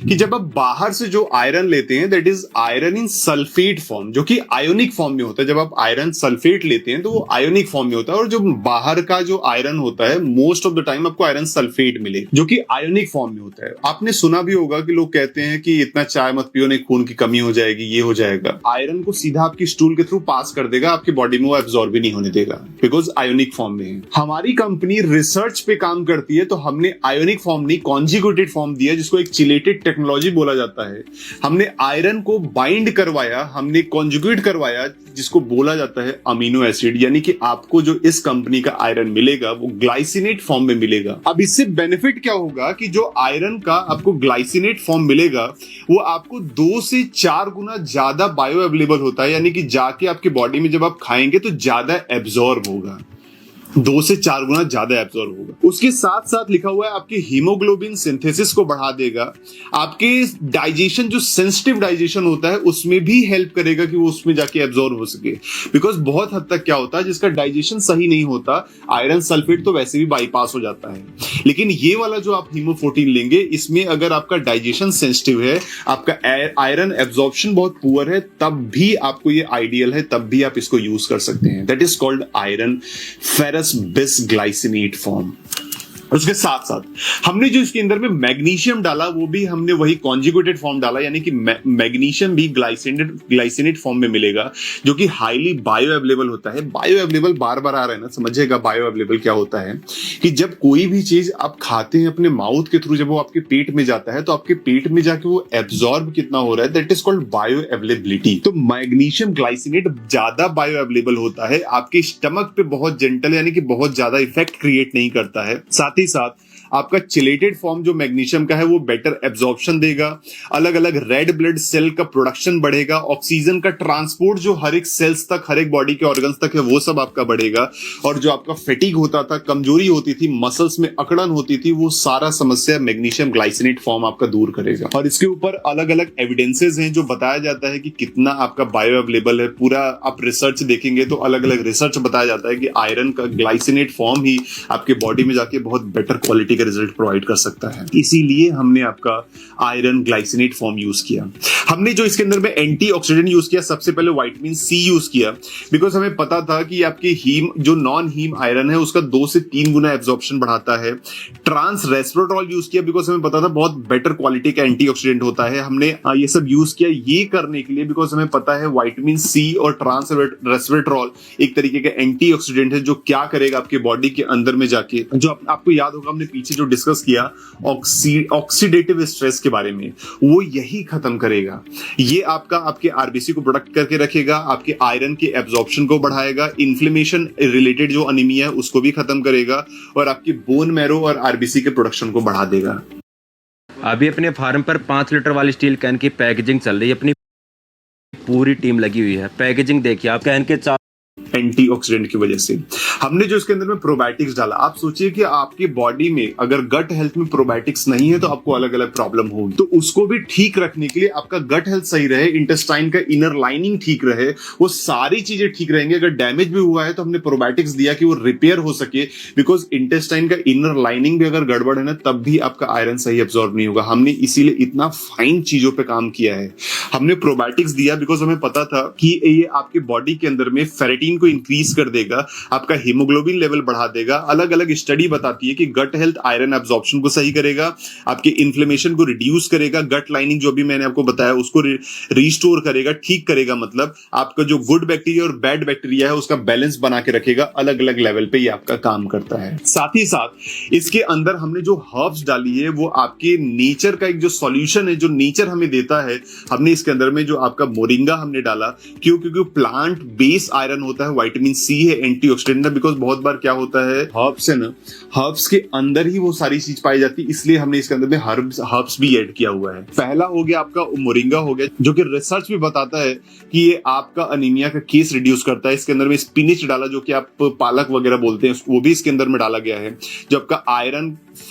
कि जब आप बाहर से जो आयरन लेते हैं, that is iron in sulphate form, जो कि आयोनिक फॉर्म में होता है। जब आप आयरन सल्फेट लेते हैं तो वो आयोनिक फॉर्म में होता है, और जो बाहर का जो आयरन होता है मोस्ट ऑफ द टाइम आपको आयरन सल्फेट मिले, जो कि आयोनिक फॉर्म में होता है। आपने सुना भी होगा कि लोग कहते हैं कि इतना चाय मत पियो, नहीं खून की कमी हो जाएगी, ये हो जाएगा। आयरन को सीधा आपकी स्टूल के थ्रू पास कर देगा, आपकी बॉडी में वो एब्जॉर्ब भी नहीं होने देगा, बिकॉज आयोनिक फॉर्म में है। हमारी कंपनी रिसर्च पे काम करती है, तो हमने आयोनिक फॉर्म नहीं, कॉन्जुगेटेड फॉर्म दिया, जिसको एक चिलेटेड टेक्नोलॉजी बोला जाता है। हमने आयरन को बाइंड करवाया, हमने कॉन्जुगेट करवाया, जिसको बोला जाता है अमीनो एसिड। यानी कि आपको जो इस कंपनी का आयरन मिलेगा वो ग्लाइसिनेट फॉर्म में मिलेगा। अब इससे बेनिफिट क्या होगा कि जो आयरन का आपको ग्लाइसिनेट फॉर्म मिलेगा वो आपको 2 से 4 गुना ज्यादा बायो अवेलेबल होता है, यानी कि जाके आपकी बॉडी में जब आप खाएंगे तो ज्यादा एब्जॉर्ब होगा, 2 से 4 गुना ज्यादा एब्जॉर्ब होगा। उसके साथ साथ लिखा हुआ है आपके हीमोग्लोबिन सिंथेसिस को बढ़ा देगा, आपके डाइजेशन, जो सेंसिटिव डाइजेशन होता है उसमें भी हेल्प करेगा कि वो उसमें जाके एब्जॉर्ब हो सके। बिकॉज बहुत हद तक क्या होता है, जिसका डाइजेशन सही नहीं होता, आयरन सल्फेट तो वैसे भी बाईपास हो जाता है, लेकिन ये वाला जो आप हीमो14 लेंगे, इसमें अगर आपका डाइजेशन सेंसिटिव है, आपका आयरन एब्जॉर्प्शन बहुत पुअर है, तब भी आपको ये आइडियल है, तब भी आप इसको यूज कर सकते हैं। That is called iron ferrous bisglycinate form. उसके साथ साथ हमने जो इसके अंदर में मैग्नीशियम डाला, वो भी हमने वही कॉन्जुगेटेड फॉर्म डाला, यानी कि मैग्नीशियम भी ग्लाइसिनेट फॉर्म में मिलेगा, जो कि हाईली बायो अवेलेबल होता है। बायो अवेलेबल बार बार आ रहा है ना, समझिएगा बायो अवेलेबल क्या होता है कि जब कोई भी चीज आप खाते हैं अपने माउथ के थ्रू, जब वो आपके पेट में जाता है तो आपके पेट में जाके वो एब्जॉर्ब कितना हो रहा है, that is called bio availability. तो मैग्नीशियम ग्लाइसिनेट ज्यादा बायो अवेलेबल होता है, आपके स्टमक पे बहुत जेंटल, यानी कि बहुत ज्यादा इफेक्ट क्रिएट नहीं करता है। साथ ही साथ आपका चिलेटेड फॉर्म जो मैग्नीशियम का है वो बेटर एब्जॉर्प्शन देगा, अलग अलग रेड ब्लड सेल का प्रोडक्शन बढ़ेगा, ऑक्सीजन का ट्रांसपोर्ट जो हर एक सेल्स तक, हर एक बॉडी के ऑर्गन्स तक है, वो सब आपका बढ़ेगा। और जो आपका फैटिग होता था, कमजोरी होती थी, मसल्स में अकड़न होती थी, वो सारा समस्या मैग्नीशियम ग्लाइसिनेट फॉर्म आपका दूर करेगा। और इसके ऊपर अलग अलग एविडेंसेस हैं जो बताया जाता है कि कितना आपका बायो अवेलेबल है। पूरा आप रिसर्च देखेंगे तो अलग अलग रिसर्च बताया जाता है कि आयरन का ग्लाइसिनेट फॉर्म ही आपके बॉडी में जाके बहुत बेटर क्वालिटी रिजल्ट प्रोवाइड कर सकता है। इसीलिए हमने आपका आयरन ग्लाइसिनेट फॉर्म यूज किया। हमने जो इसके अंदर में एंटीऑक्सीडेंट यूज किया, सबसे पहले विटामिन सी यूज किया, बिकॉज हमें पता था कि आपके हीम, जो नॉन हीम आयरन है, उसका 2 से 3 गुना एब्जॉर्प्शन बढ़ाता है। ट्रांस रेस्वेराट्रॉल यूज किया, बिकॉज हमें पता था बहुत बेटर क्वालिटी का एंटीऑक्सीडेंट होता है। हमने ये सब यूज किया ये करने के लिए, बिकॉज हमें पता है विटामिन सी और ट्रांस रेस्वेराट्रॉल एक तरीके का एंटीऑक्सीडेंट है, जो क्या करेगा आपके बॉडी के अंदर में जाके, जो आपको याद होगा हमने पीछे जो डिस्कस किया ऑक्सीडेटिव स्ट्रेस के बारे में, वो यही खत्म करेगा। ये आपका आपके आरबीसी को प्रोटेक्ट करके रखेगा, आपके आयरन के एब्जॉर्प्शन को बढ़ाएगा, इन्फ्लेमेशन रिलेटेड जो अनीमिया है उसको भी खत्म करेगा, और आपकी बोन मैरो और आरबीसी के प्रोडक्शन को बढ़ा देगा। अभी अपने फार्म पर 5 लीटर वाली स्टील कैन की पैकेजिंग चल रही है, अपनी पूरी टीम लगी हुई है। पैकेजिंग देखिए आप, कैन के एंटीऑक्सीडेंट की वजह से हमने जो इसके अंदर में प्रोबायोटिक्स डाला। आप सोचिए कि आपकी बॉडी में अगर गट हेल्थ में प्रोबायोटिक्स नहीं है तो आपको अलग अलग प्रॉब्लम होगी, तो उसको भी ठीक रखने के लिए आपका गट हेल्थ सही रहे, इंटेस्टाइन का इनर लाइनिंग ठीक रहे, वो सारी चीजें ठीक रहेंगे। अगर डैमेज भी हुआ है तो हमने प्रोबायोटिक्स दिया कि वो रिपेयर हो सके, बिकॉज इंटेस्टाइन का इनर लाइनिंग भी अगर गड़बड़ है ना, तब भी आपका आयरन सही एब्जॉर्ब नहीं होगा। हमने इसीलिए इतना फाइन चीजों पे काम किया है। हमने प्रोबायोटिक्स दिया बिकॉज हमें पता था कि ये आपके बॉडी के अंदर में फेरेटिन को इंक्रीज कर देगा, आपका हीमोग्लोबिन लेवल बढ़ा देगा। अलग अलग स्टडी बताती है कि गट हेल्थ आयरन एब्जॉर्प्शन को सही करेगा, आपके इन्फ्लेमेशन को रिड्यूस करेगा, गट लाइनिंग जो भी मैंने आपको बताया उसको रिस्टोर करेगा, ठीक करेगा। मतलब आपका जो गुड बैक्टीरिया और बैड बैक्टीरिया है उसका बैलेंस बना के रखेगा। अलग अलग लेवल पे ये आपका काम करता है। साथ ही साथ इसके अंदर हमने जो हर्ब्स डाली है वो आपके नेचर का एक जो सॉल्यूशन है, जो नेचर हमें देता है। हमने इसके अंदर में जो आपका मोरिंगा हमने डाला, क्यों? क्योंकि प्लांट बेस आयरन होता है, विटामिन सी है, एंटीऑक्सीडेंट है। बिकॉज बहुत बार क्या होता है, हर्ब्स है ना, हर्ब्स के अंदर ही वो सारी चीज पाई जाती है, इसलिए हमने इसके अंदर में हर्ब्स भी ऐड किया हुआ है। पहला हो गया आपका मोरिंगा हो गया, जो कि रिसर्च भी बताता है कि ये आपका अनीमिया का केस रिड्यूस करता है। इसके अंदर में स्पिनिच डाला, जो कि आप पालक वगैरह बोलते हैं, वो भी इसके अंदर में डाला गया है, जो आपका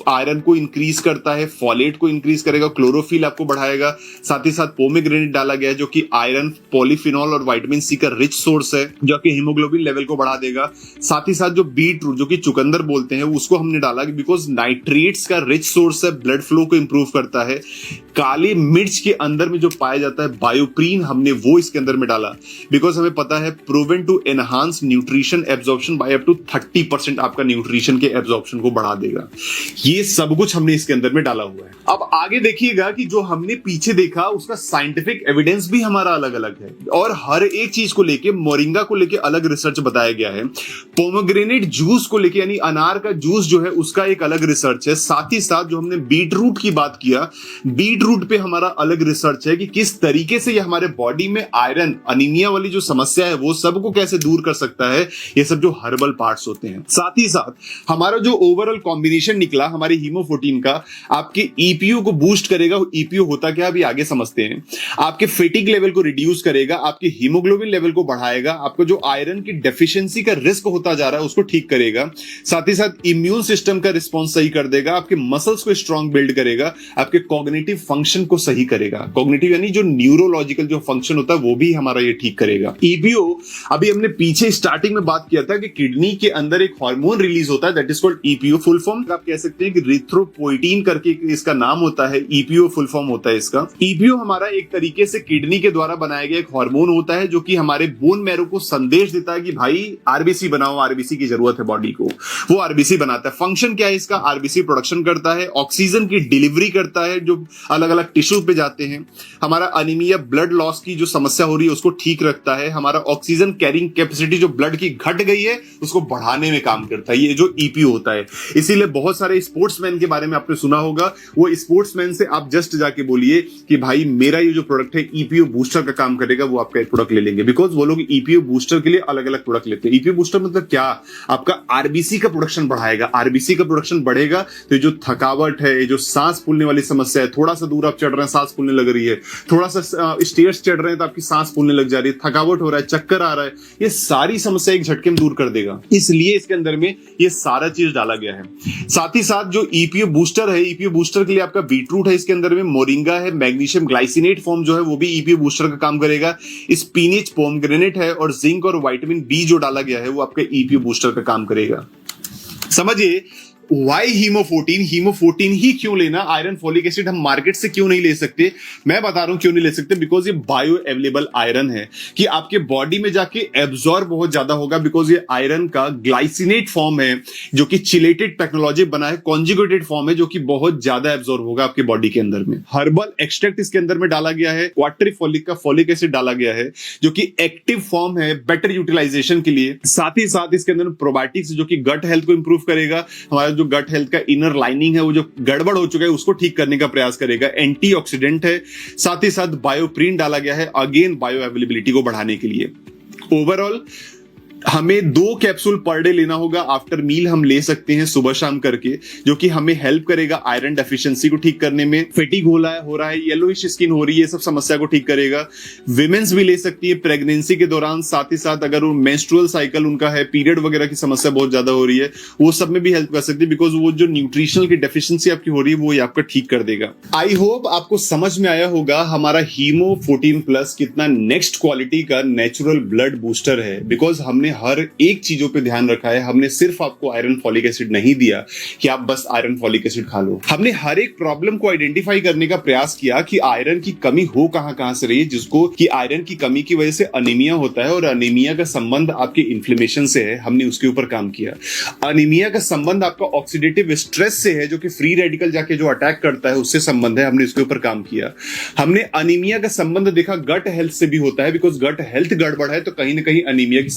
आयरन को इंक्रीज करता है, फॉलेट को इंक्रीज करेगा, क्लोरोफिल आपको बढ़ाएगा। साथ ही साथ पोमेग्रेनेट डाला गया है, जो कि आयरन, पॉलीफिनॉल और विटामिन सी का रिच सोर्स है, जो कि हीमोग्लोबिन लेवल को बढ़ा देगा। साथ ही साथ जो बीट रूट, जो कि चुकंदर बोलते हैं, उसको हमने डाला बिकॉज नाइट्रेट्स का रिच सोर्स है, ब्लड फ्लो को इंप्रूव करता है। काली मिर्च के अंदर में जो पाया जाता है बायोप्रीन, हमने वो इसके अंदर में डाला बिकॉज हमें पता है proven to enhance nutrition absorption by up to 30%, आपका न्यूट्रिशन के एब्जॉर्प्शन को बढ़ा देगा। ये सब कुछ हमने इसके अंदर में डाला हुआ है। अब आगे देखिएगा कि जो हमने पीछे देखा उसका साइंटिफिक एविडेंस भी हमारा अलग अलग है, और हर एक चीज को लेके, मोरिंगा को लेके अलग रिसर्च बताया गया है। पोमेग्रेनेट जूस को लेके, यानी अनार का जूस जो है, उसका एक अलग रिसर्च है। साथ ही साथ जो हमने बीट रूट की बात किया, बीट रूट पे हमारा अलग रिसर्च है कि किस तरीके से ये हमारे बॉडी में आयरन, अनीमिया वाली जो समस्या है वो सब को कैसे दूर कर सकता है। ये सब जो हर्बल पार्ट्स होते हैं। साथ ही साथ हमारा जो ओवरऑल कॉम्बिनेशन निकला हमारे हीमो14 का, आपके ईपीयू को बूस्ट करेगा। ईपीयू होता क्या, अभी आगे समझते हैं। आपके फेटिक लेवल को रिड्यूस करेगा, आपके हीमोग्लोबिन लेवल को बढ़ाएगा, आपको जो आयरन की डेफिशिएंसी का रिस्क होता जा रहा है उसको ठीक करेगा। साथ ही साथ इम्यून सिस्टम का रिस्पॉन्स सही कर देगा, आपके मसल्स को स्ट्रांग बिल्ड करेगा, आपके कॉग्निटिव फंक्शन को सही करेगा। कॉग्निटिव यानी जो न्यूरोलॉजिकल जो फंक्शन होता है वो भी हमारा ये ठीक करेगा। ईपीओ, अभी हमने पीछे स्टार्टिंग में बात किया था कि किडनी के अंदर एक हार्मोन रिलीज होता है, that is called EPO. Full form आप कह सकते हैं कि रिथ्रोपोइटीन करके इसका नाम होता है, ईपीओ फुल फॉर्म होता है इसका। ईपीओ हमारा एक तरीके से किडनी के द्वारा बनाया गया एक हार्मोन होता है, जो कि हमारे बोन मैरो को संदेश देता है कि भाई आरबीसी बनाओ, आरबीसी की जरूरत है बॉडी को, वो आरबीसी बनाता है। फंक्शन क्या है इसका, आरबीसी प्रोडक्शन करता है, ऑक्सीजन की डिलीवरी करता है जो अलग अलग टिश्यू पे जाते हैं, हमारा अनीमिया, ब्लड लॉस की जो समस्या हो रही है उसको ठीक रखता है, हमारा ऑक्सीजन कैरिंग कैपेसिटी जो ब्लड की घट गई है उसको बढ़ाने में काम करता है, ये जो ईपीओ होता है। इसीलिए बहुत सारे स्पोर्ट्समैन के बारे में आपने सुना होगा, वो स्पोर्ट्समैन से आप जस्ट जाके बोलिए कि भाई मेरा ये जो प्रोडक्ट है ईपीओ बूस्टर का काम करेगा, वो आपका एक प्रोडक्ट ले लेंगे। बिकॉज वो लोग ईपीओ बूस्टर के लिए अलग अलग प्रोडक्ट लेते हैं। ईपीओ बूस्टर मतलब क्या, आपका आरबीसी का प्रोडक्शन बढ़ाएगा। आरबीसी का प्रोडक्शन बढ़ेगा तो जो थकावट है, जो सांस फूलने वाली समस्या है, थोड़ा सा दूर आप चढ़ रहे हैं सांस फूलने लग रही है, थोड़ा सा स्टेयर्स चढ़ रहे हैं तो आपकी सांस फूलने लग जा रही है, थकावट हो रहा है, चक्कर आ रहा है, ये सारी समस्या एक झटके में दूर कर देगा। इसलिए इसके अंदर में ये सारा चीज डाला गया है। साथ ही साथ जो ईपीओ बूस्टर है, ईपीओ बूस्टर के लिए आपका बीटरूट है, इसके अंदर में मोरिंगा है, मैग्नीशियम ग्लाइसिनेट फॉर्म जो है वो भी ईपीओ बूस्टर का काम करेगा। स्पिनिच, पोमग्रेनेट है और जिंक और विटामिन बी जो डाला गया है वो आपका ईपीओ बूस्टर का काम करेगा। समझिए वाई हीमो14, हीमो14 ही क्यों लेना, आयरन फॉलिक एसिड हम मार्केट से क्यों नहीं ले सकते। मैं बता रहा हूं क्यों नहीं ले सकते, बिकॉज ये बायो अवेलेबल आयरन है कि आपके बॉडी में जाके एब्जॉर्ब बहुत ज्यादा होगा। बिकॉज ये आयरन का ग्लाइसिनेट फॉर्म है जो कि चिलेटेड टेक्नोलॉजी बना है, कॉन्जुगेटेड फॉर्म है जो कि बहुत ज्यादा एब्जॉर्ब होगा आपके बॉडी के अंदर में। हर्बल एक्सट्रैक्ट इसके अंदर में डाला गया है, क्वाट्रिफोलिक का फॉलिक एसिड डाला गया है जो कि एक्टिव फॉर्म है बेटर यूटिलाइजेशन के लिए। साथ ही साथ इसके अंदर प्रोबायोटिक्स जो कि गट हेल्थ को इंप्रूव करेगा, हमारा जो गट हेल्थ का इनर लाइनिंग है वो जो गड़बड़ हो चुका है उसको ठीक करने का प्रयास करेगा। एंटीऑक्सीडेंट है, साथ ही साथ बायोप्रीन डाला गया है, अगेन बायो अवेलेबिलिटी को बढ़ाने के लिए। ओवरऑल हमें 2 कैप्सूल पर डे लेना होगा, आफ्टर मील हम ले सकते हैं सुबह शाम करके, जो कि हमें हेल्प करेगा आयरन डेफिशिएंसी को ठीक करने में। फेटिग हो रहा है, येलोइश स्किन हो रही है, सब समस्या को ठीक करेगा। विमेंस भी ले सकती है प्रेगनेंसी के दौरान, साथ ही साथ अगर वो मेंस्ट्रुअल साइकिल उनका है, पीरियड वगैरह की समस्या बहुत ज्यादा हो रही है, वो सब में भी हेल्प कर सकती है, बिकॉज वो जो न्यूट्रिशनल की डेफिशिएंसी आपकी हो रही है वो ये आपका ठीक कर देगा। आई होप आपको समझ में आया होगा हमारा हीमो14 प्लस कितना नेक्स्ट क्वालिटी का नेचुरल ब्लड बूस्टर है। बिकॉज हमने हर एक चीजों पे ध्यान रखा है, हमने सिर्फ आपको आयरन फॉलिक एसिड नहीं दिया कि आप बस आयरन फॉलिक एसिड खा लो, हमने हर एक प्रॉब्लम को आइडेंटिफाई करने का प्रयास किया कि आयरन की कमी हो कहां से रही है, जिसको कि आयरन की कमी की वजह से अनीमिया होता है और अनीमिया का संबंध आपके इन्फ्लेमेशन से है, हमने उसके ऊपर काम किया। अनीमिया का संबंध आपका ऑक्सीडेटिव स्ट्रेस से है जो कि फ्री रेडिकल जाके जो अटैक करता है उससे संबंध है, हमने उसके ऊपर काम किया। हमने अनीमिया का संबंध देखा गट हेल्थ से भी होता है, बिकॉज गट हेल्थ गड़बड़ है तो कहीं ना कहीं अनीमिया की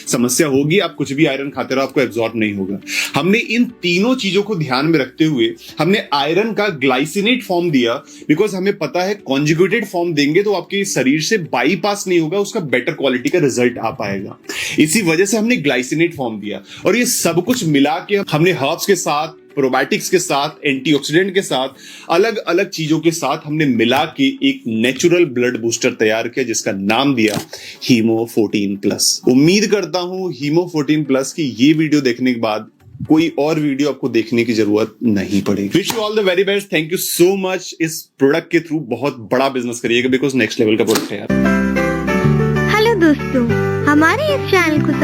समस्या होगी, आप कुछ भी आयरन खाते रहो आपको एब्जॉर्ब नहीं होगा। हमने इन तीनों चीजों को ध्यान में रखते हुए हमने आयरन का ग्लाइसिनेट फॉर्म दिया, बिकॉज हमें पता है कॉन्जुगेटेड फॉर्म देंगे तो आपके शरीर से बाईपास नहीं होगा, उसका बेटर क्वालिटी का रिजल्ट आ पाएगा। इसी वजह से हमने ग्लाइसिनेट फॉर्म दिया। और ये सब कुछ मिला के हमने हर्ब्स के साथ, प्रोबायोटिक्स के साथ, एंटीऑक्सीडेंट के साथ, अलग अलग चीजों के साथ हमने मिला के एक नेचुरल ब्लड बूस्टर तैयार किया जिसका नाम दिया हीमो 14+। उम्मीद करता हूं हीमो 14+ की ये वीडियो देखने के बाद कोई और वीडियो आपको देखने की जरूरत नहीं पड़ेगी। Wish you all the very best. Thank you so much. इस प्रोडक्ट के थ्रू बहुत बड़ा बिजनेस करिएगा, बिकॉज नेक्स्ट लेवल का प्रोडक्ट है यार। हेलो दोस्तों, हमारे इस चैनल को